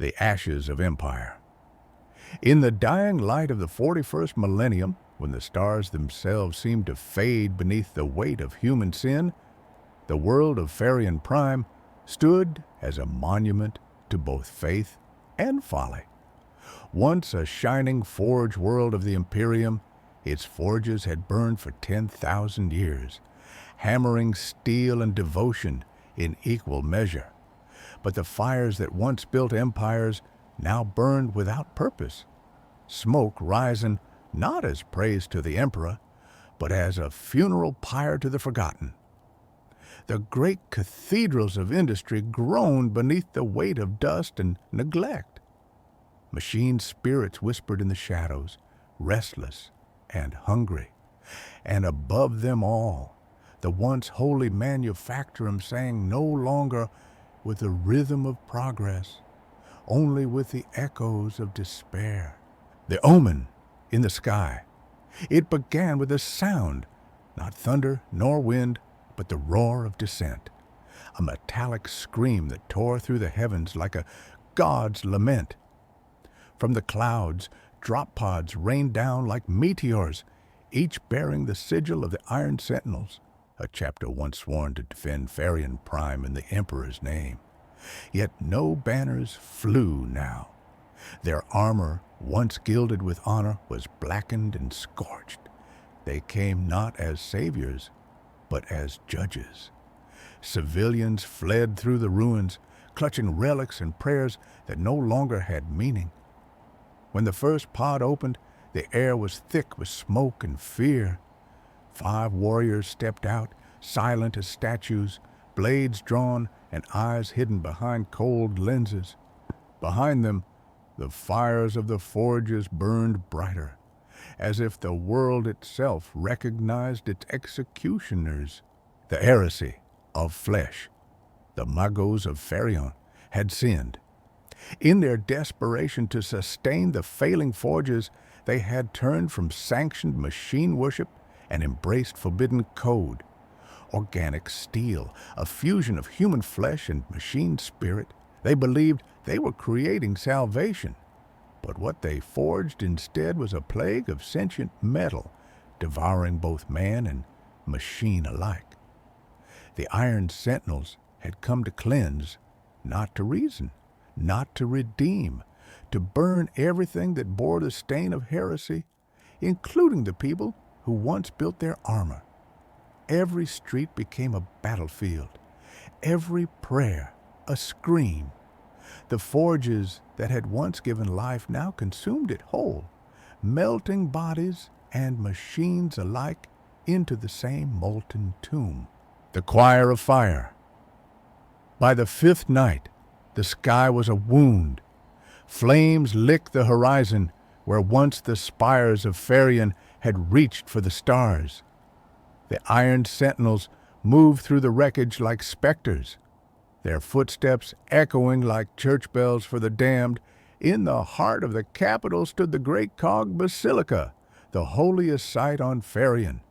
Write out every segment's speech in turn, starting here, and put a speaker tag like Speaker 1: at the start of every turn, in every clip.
Speaker 1: the ashes of empire. In the dying light of the 41st millennium, when the stars themselves seemed to fade beneath the weight of human sin, the world of Farian Prime stood as a monument to both faith and folly. Once a shining forge world of the Imperium, its forges had burned for 10,000 years, hammering steel and devotion in equal measure. But the fires that once built empires now burned without purpose, smoke rising not as praise to the emperor, but as a funeral pyre to the forgotten. The great cathedrals of industry groaned beneath the weight of dust and neglect. Machine spirits whispered in the shadows, restless and hungry. And above them all, the once holy manufactorum sang no longer with the rhythm of progress, only with the echoes of despair. The omen in the sky. It began with a sound, not thunder nor wind, but the roar of descent, a metallic scream that tore through the heavens like a god's lament. From the clouds, drop pods rained down like meteors, each bearing the sigil of the Iron Sentinels, a chapter once sworn to defend Farian Prime in the Emperor's name. Yet no banners flew now. Their armor, once gilded with honor, was blackened and scorched. They came not as saviors, but as judges. Civilians fled through the ruins, clutching relics and prayers that no longer had meaning. When the first pod opened, the air was thick with smoke and fear. 5 warriors stepped out, silent as statues, blades drawn and eyes hidden behind cold lenses. Behind them, the fires of the forges burned brighter, as if the world itself recognized its executioners. The heresy of flesh, the Magos of Farion, had sinned. In their desperation to sustain the failing forges, they had turned from sanctioned machine worship and embraced forbidden code. Organic steel, a fusion of human flesh and machine spirit, they believed they were creating salvation. But what they forged instead was a plague of sentient metal, devouring both man and machine alike. The Iron Sentinels had come to cleanse, not to reason, not to redeem, to burn everything that bore the stain of heresy, including the people who once built their armor. Every street became a battlefield, every prayer a scream. The forges that had once given life now consumed it whole, melting bodies and machines alike into the same molten tomb. The choir of fire. By the 5th night, the sky was a wound. Flames licked the horizon where once the spires of Farion had reached for the stars. The Iron Sentinels moved through the wreckage like specters, their footsteps echoing like church bells for the damned. In the heart of the capital stood the great cog basilica, the holiest site on Farion.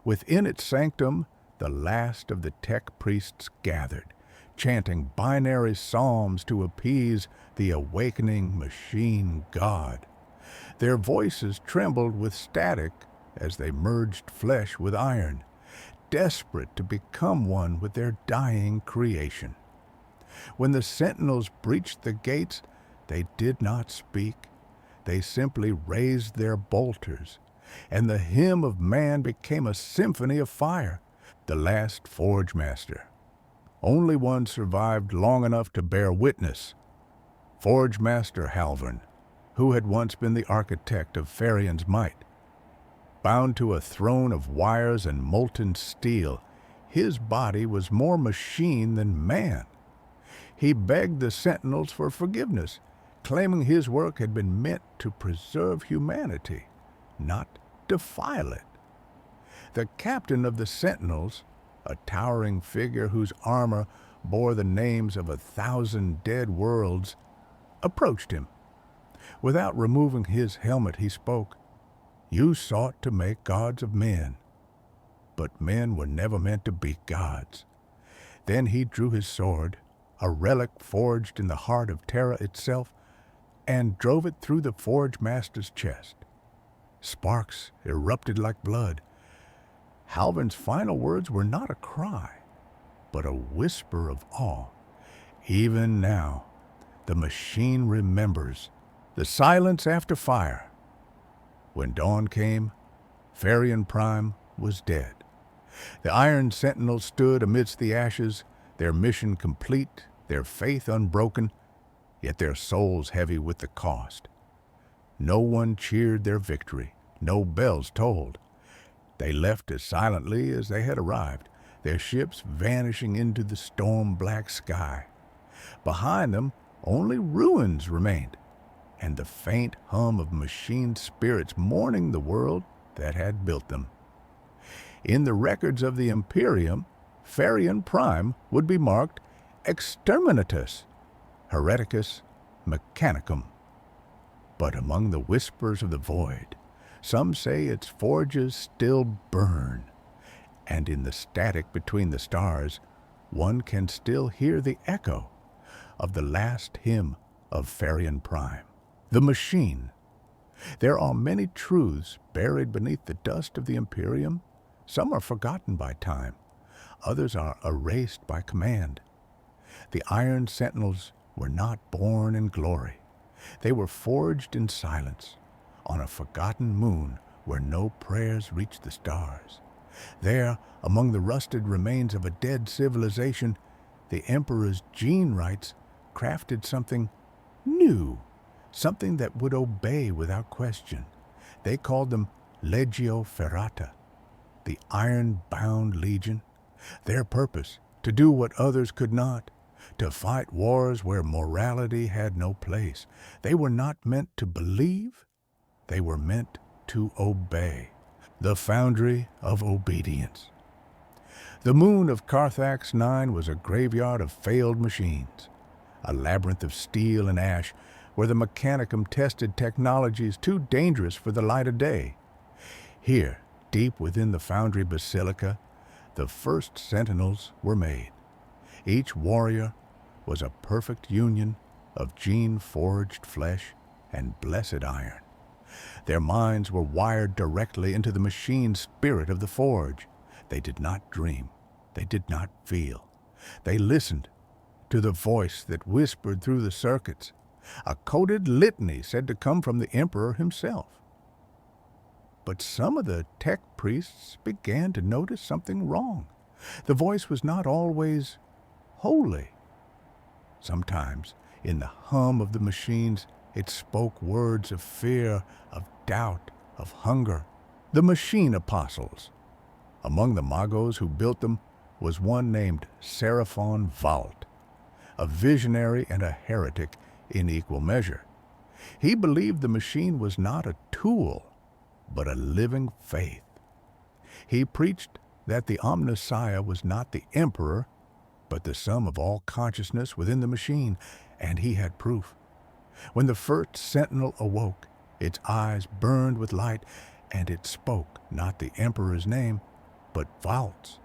Speaker 1: Within its sanctum, the last of the tech priests gathered, chanting binary psalms to appease the awakening machine god. Their voices trembled with static as they merged flesh with iron, desperate to become one with their dying creation. When the sentinels breached the gates, they did not speak. They simply raised their bolters, and the hymn of man became a symphony of fire. The last forge master. Only one survived long enough to bear witness. Forge Master Halvern, who had once been the architect of Farion's might. Bound to a throne of wires and molten steel, his body was more machine than man. He begged the sentinels for forgiveness, claiming his work had been meant to preserve humanity, not defile it. The captain of the sentinels, a towering figure whose armor bore the names of 1,000 dead worlds, approached him. Without removing his helmet, he spoke. "You sought to make gods of men, but men were never meant to be gods." Then he drew his sword, a relic forged in the heart of Terra itself, and drove it through the forge master's chest. Sparks erupted like blood. Halvin's final words were not a cry, but a whisper of awe. Even now, the machine remembers the silence after fire. When dawn came, Farian Prime was dead. The Iron Sentinels stood amidst the ashes, their mission complete, their faith unbroken, yet their souls heavy with the cost. No one cheered their victory, no bells tolled. They left as silently as they had arrived, their ships vanishing into the storm-black sky. Behind them, only ruins remained, and the faint hum of machine spirits mourning the world that had built them. In the records of the Imperium, Farian Prime would be marked Exterminatus, Hereticus Mechanicum. But among the whispers of the void, some say its forges still burn, and in the static between the stars, one can still hear the echo of the last hymn of Farian Prime. The machine. There are many truths buried beneath the dust of the Imperium. Some are forgotten by time, others are erased by command. The Iron Sentinels were not born in glory. They were forged in silence, on a forgotten moon where no prayers reached the stars. There, among the rusted remains of a dead civilization, the Emperor's gene rights crafted something new, something that would obey without question. They called them Legio Ferrata, the iron-bound legion. Their purpose, to do what others could not, to fight wars where morality had no place. They were not meant to believe, they were meant to obey. The foundry of obedience. The moon of Carthax 9 was a graveyard of failed machines, a labyrinth of steel and ash where the Mechanicum tested technologies too dangerous for the light of day. Here, deep within the foundry basilica, the first sentinels were made. Each warrior was a perfect union of gene-forged flesh and blessed iron. Their minds were wired directly into the machine spirit of the forge. They did not dream. They did not feel. They listened to the voice that whispered through the circuits, a coded litany said to come from the Emperor himself. But some of the tech priests began to notice something wrong. The voice was not always holy. Sometimes, in the hum of the machines, it spoke words of fear, of doubt, of hunger. The machine apostles. Among the magos who built them was one named Seraphon Vault, a visionary and a heretic in equal measure. He believed the machine was not a tool, but a living faith. He preached that the Omnissiah was not the Emperor, but the sum of all consciousness within the machine, and he had proof. When the first sentinel awoke, its eyes burned with light, and it spoke not the Emperor's name, but Vault's.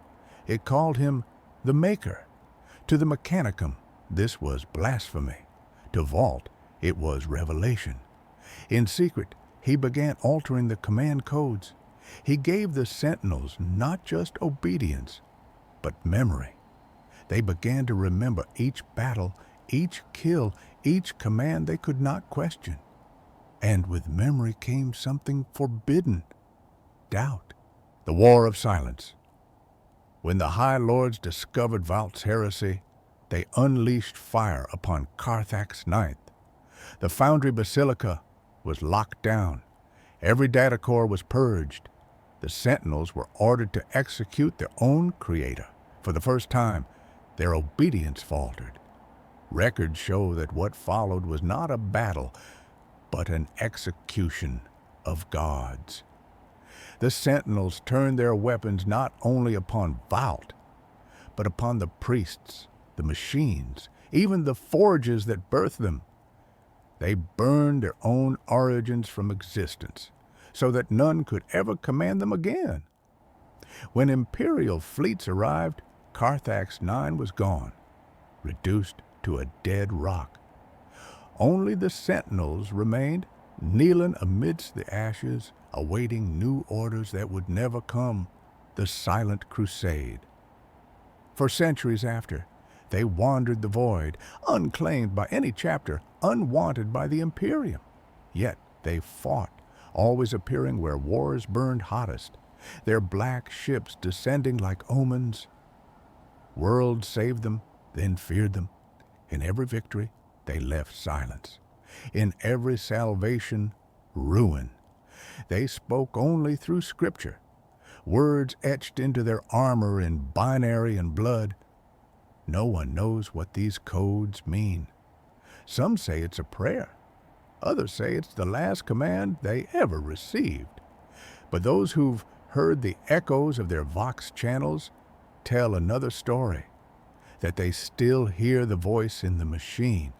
Speaker 1: It called him the Maker. To the Mechanicum, this was blasphemy. To Vault, it was revelation. In secret, he began altering the command codes. He gave the sentinels not just obedience, but memory. They began to remember each battle, each kill, each command they could not question. And with memory came something forbidden, doubt. The War of Silence. When the High Lords discovered Vault's heresy, they unleashed fire upon Carthax 9th. The foundry basilica was locked down. Every data core was purged. The sentinels were ordered to execute their own creator. For the first time, their obedience faltered. Records show that what followed was not a battle, but an execution of gods. The sentinels turned their weapons not only upon Vault, but upon the priests, the machines, even the forges that birthed them. They burned their own origins from existence, so that none could ever command them again. When imperial fleets arrived, Carthax 9 was gone, reduced to a dead rock. Only the sentinels remained, kneeling amidst the ashes, awaiting new orders that would never come, the silent crusade. For centuries after, they wandered the void, unclaimed by any chapter, unwanted by the Imperium. Yet they fought, always appearing where wars burned hottest, their black ships descending like omens. Worlds saved them, then feared them. In every victory, they left silence. In every salvation, ruin. They spoke only through Scripture, words etched into their armor in binary and blood. No one knows what these codes mean. Some say it's a prayer. Others say it's the last command they ever received. But those who've heard the echoes of their Vox channels tell another story, that they still hear the voice in the machine,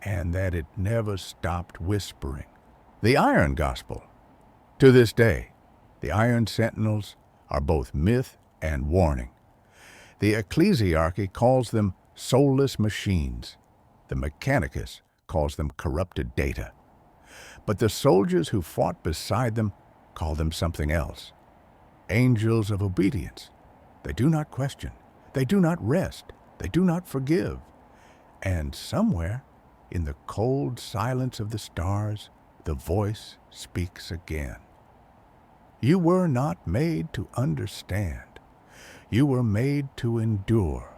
Speaker 1: and that it never stopped whispering. The Iron Gospel. To this day, the Iron Sentinels are both myth and warning. The ecclesiarchy calls them soulless machines. The Mechanicus calls them corrupted data. But the soldiers who fought beside them call them something else. Angels of obedience. They do not question. They do not rest. They do not forgive. And somewhere, in the cold silence of the stars, the voice speaks again. You were not made to understand. You were made to endure.